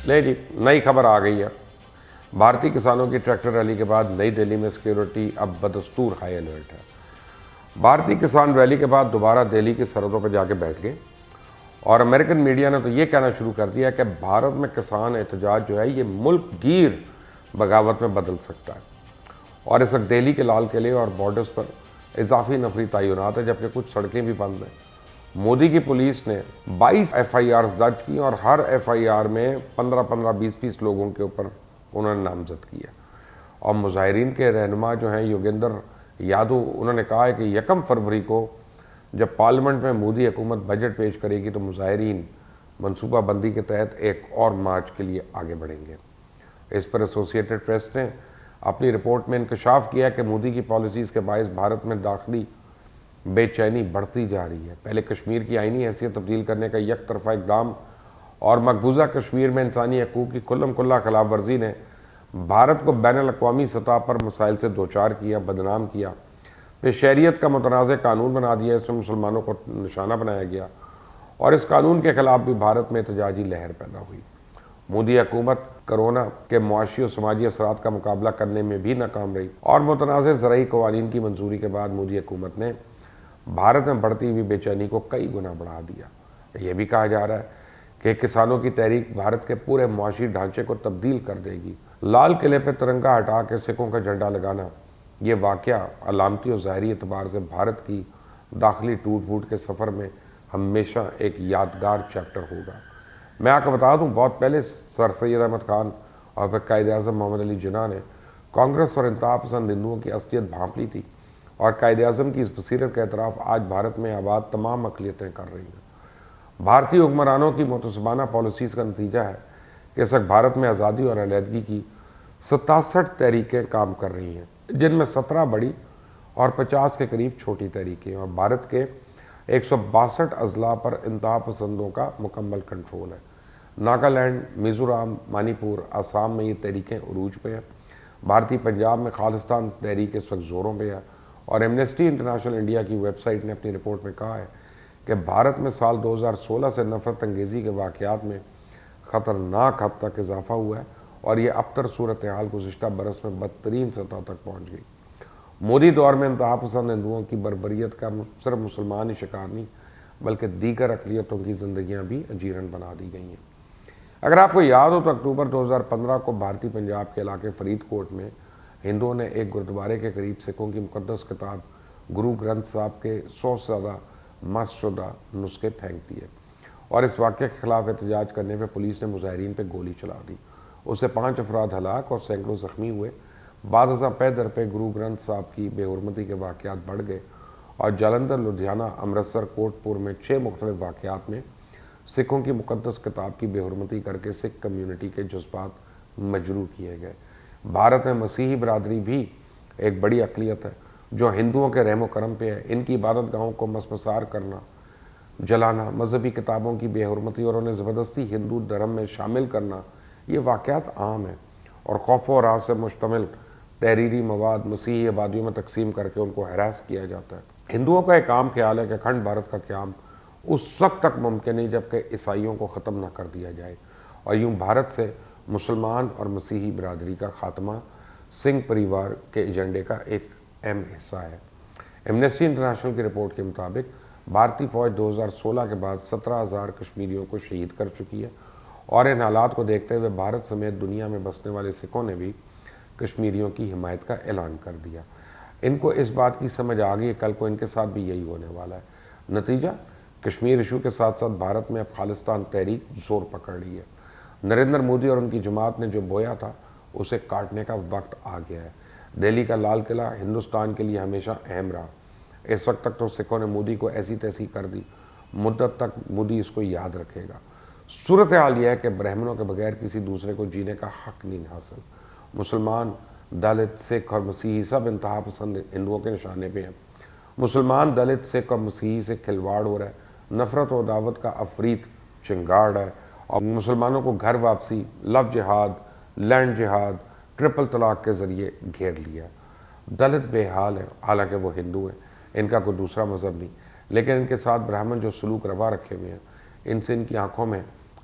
نہیں جی، نئی خبر آ گئی ہے۔ بھارتی کسانوں کی ٹریکٹر ریلی کے بعد نئی دہلی میں سیکیورٹی اب بدستور ہائی الرٹ ہے۔ بھارتی کسان ریلی کے بعد دوبارہ دہلی کی سرحدوں پر جا کے بیٹھ گئے اور امریکن میڈیا نے تو یہ کہنا شروع کر دیا کہ بھارت میں کسان احتجاج جو ہے یہ ملک گیر بغاوت میں بدل سکتا ہے، اور اس وقت دہلی کے لال قلعے اور بارڈرز پر اضافی نفری تعینات ہے، جبکہ کچھ سڑکیں بھی بند ہیں۔ مودی کی پولیس نے 22 ایف آئی آرز درج کی اور ہر ایف آئی آر میں 15 20 لوگوں کے اوپر انہوں نے نامزد کیا، اور مظاہرین کے رہنما جو ہیں یوگیندر یادو، انہوں نے کہا ہے کہ 1 فروری کو جب پارلیمنٹ میں مودی حکومت بجٹ پیش کرے گی تو مظاہرین منصوبہ بندی کے تحت ایک اور مارچ کے لیے آگے بڑھیں گے۔ اس پر ایسوسی ایٹڈ پریس نے اپنی رپورٹ میں انکشاف کیا کہ مودی کی پالیسیز کے باعث بھارت میں داخلی بے چینی بڑھتی جا رہی ہے۔ پہلے کشمیر کی آئینی حیثیت تبدیل کرنے کا یک طرفہ اقدام اور مقبوضہ کشمیر میں انسانی حقوق کی کھلم کھلا خلاف ورزی نے بھارت کو بین الاقوامی سطح پر مسائل سے دوچار کیا، بدنام کیا، پھر شہریت کا متنازع قانون بنا دیا، اس میں مسلمانوں کو نشانہ بنایا گیا، اور اس قانون کے خلاف بھی بھارت میں احتجاجی لہر پیدا ہوئی۔ مودی حکومت کرونا کے معاشی اور سماجی اثرات کا مقابلہ کرنے میں بھی ناکام رہی، اور متنازع زرعی قوانین کی منظوری کے بعد مودی حکومت نے بھارت میں بڑھتی ہوئی بے چینی کو کئی گنا بڑھا دیا۔ یہ بھی کہا جا رہا ہے کہ کسانوں کی تحریک بھارت کے پورے معاشی ڈھانچے کو تبدیل کر دے گی۔ لال قلعے پہ ترنگا ہٹا کے سکھوں کا جھنڈا لگانا، یہ واقعہ علامتی اور ظاہری اعتبار سے بھارت کی داخلی ٹوٹ پھوٹ کے سفر میں ہمیشہ ایک یادگار چیپٹر ہوگا۔ میں آپ کو بتا دوں، بہت پہلے سر سید احمد خان اور پھر قائد اعظم محمد علی جناح نے کانگریس اور انتہا پسند ہندوؤں کی اصلیت بھانپ لی تھی، اور قائد اعظم کی اس بصیرت کا اعتراف آج بھارت میں آباد تمام اقلیتیں کر رہی ہیں۔ بھارتی حکمرانوں کی متسبانہ پالیسیز کا نتیجہ ہے کہ اس وقت بھارت میں آزادی اور علیحدگی کی 67 تحریکیں کام کر رہی ہیں، جن میں 17 بڑی اور 50 کے قریب چھوٹی تحریکیں، اور بھارت کے 162 اضلاع پر انتہا پسندوں کا مکمل کنٹرول ہے۔ ناگالینڈ، میزورام، منی پور، آسام میں یہ تحریکیں عروج پہ ہیں۔ بھارتی پنجاب میں خالصتان تحریک اس وقت زوروں پہ ہے، اور ایمنسٹی انٹرنیشنل انڈیا کی ویب سائٹ نے اپنی رپورٹ میں کہا ہے کہ بھارت میں سال 2016 سے نفرت انگیزی کے واقعات میں خطرناک حد تک اضافہ ہوا ہے، اور یہ ابتر صورتحال گزشتہ برس میں بدترین سطح تک پہنچ گئی۔ مودی دور میں انتہا پسند ہندوؤں کی بربریت کا صرف مسلمان ہی شکار نہیں، بلکہ دیگر اقلیتوں کی زندگیاں بھی اجیرن بنا دی گئی ہیں۔ اگر آپ کو یاد ہو تو اکتوبر 2015 کو بھارتی پنجاب کے علاقے فرید کوٹ میں ہندوؤں نے ایک گردوارے کے قریب سکھوں کی مقدس کتاب گرو گرنتھ صاحب کے 100 سے زیادہ مس شدہ نسخے پھینک دیے، اور اس واقعے کے خلاف احتجاج کرنے پہ پولیس نے مظاہرین پہ گولی چلا دی۔ اس سے 5 افراد ہلاک اور سینکڑوں زخمی ہوئے۔ بعد ازاں پے در پہ گرو گرنتھ صاحب کی بے حرمتی کے واقعات بڑھ گئے، اور جلندھر، لدھیانہ، امرتسر، کوٹ پور میں 6 مختلف واقعات میں سکھوں کی مقدس کتاب کی بے حرمتی کر کے سکھ کمیونٹی کے جذبات مجروح کیے گئے۔ بھارت میں مسیحی برادری بھی ایک بڑی اقلیت ہے جو ہندوؤں کے رحم و کرم پہ ہے۔ ان کی عبادت گاہوں کو مسمسار کرنا، جلانا، مذہبی کتابوں کی بے حرمتی اور انہیں زبردستی ہندو دھرم میں شامل کرنا، یہ واقعات عام ہیں، اور خوف و رعب سے مشتمل تحریری مواد مسیحی آبادیوں میں تقسیم کر کے ان کو ہراس کیا جاتا ہے۔ ہندوؤں کا ایک عام خیال ہے کہ اکھنڈ بھارت کا قیام اس وقت تک ممکن نہیں جب کہ عیسائیوں کو ختم نہ کر دیا جائے، اور یوں بھارت سے مسلمان اور مسیحی برادری کا خاتمہ سنگھ پریوار کے ایجنڈے کا ایک اہم حصہ ہے۔ ایمنسٹی انٹرنیشنل کی رپورٹ کے مطابق بھارتی فوج 2016 کے بعد 17,000 کشمیریوں کو شہید کر چکی ہے، اور ان حالات کو دیکھتے ہوئے بھارت سمیت دنیا میں بسنے والے سکھوں نے بھی کشمیریوں کی حمایت کا اعلان کر دیا۔ ان کو اس بات کی سمجھ آ گئی، کل کو ان کے ساتھ بھی یہی ہونے والا ہے۔ نتیجہ، کشمیر ایشو کے ساتھ ساتھ بھارت میں اب خالصتان تحریک زور پکڑ رہی ہے۔ نریندر مودی اور ان کی جماعت نے جو بویا تھا اسے کاٹنے کا وقت آ گیا ہے۔ دہلی کا لال قلعہ ہندوستان کے لیے ہمیشہ اہم رہا۔ اس وقت تک تو سکھوں نے مودی کو ایسی تیسی کر دی، مدت تک مودی اس کو یاد رکھے گا۔ صورتحال یہ ہے کہ برہمنوں کے بغیر کسی دوسرے کو جینے کا حق نہیں حاصل۔ مسلمان، دلت، سکھ اور مسیحی سب انتہا پسند ہندوؤں کے نشانے پہ ہیں۔ مسلمان، دلت، سکھ اور مسیحی سے کھلواڑ ہو رہا ہے، نفرت و عداوت کا افریت چنگاڑ ہے، اور مسلمانوں کو گھر واپسی، لو جہاد، لینڈ جہاد، ٹرپل طلاق کے ذریعے گھیر لیا۔ دلت بے حال ہیں، حالانکہ وہ ہندو ہیں، ان کا کوئی دوسرا مذہب نہیں، لیکن ان کے ساتھ برہمن جو سلوک روا رکھے ہوئے ہیں، ان سے ان کی آنکھوں میں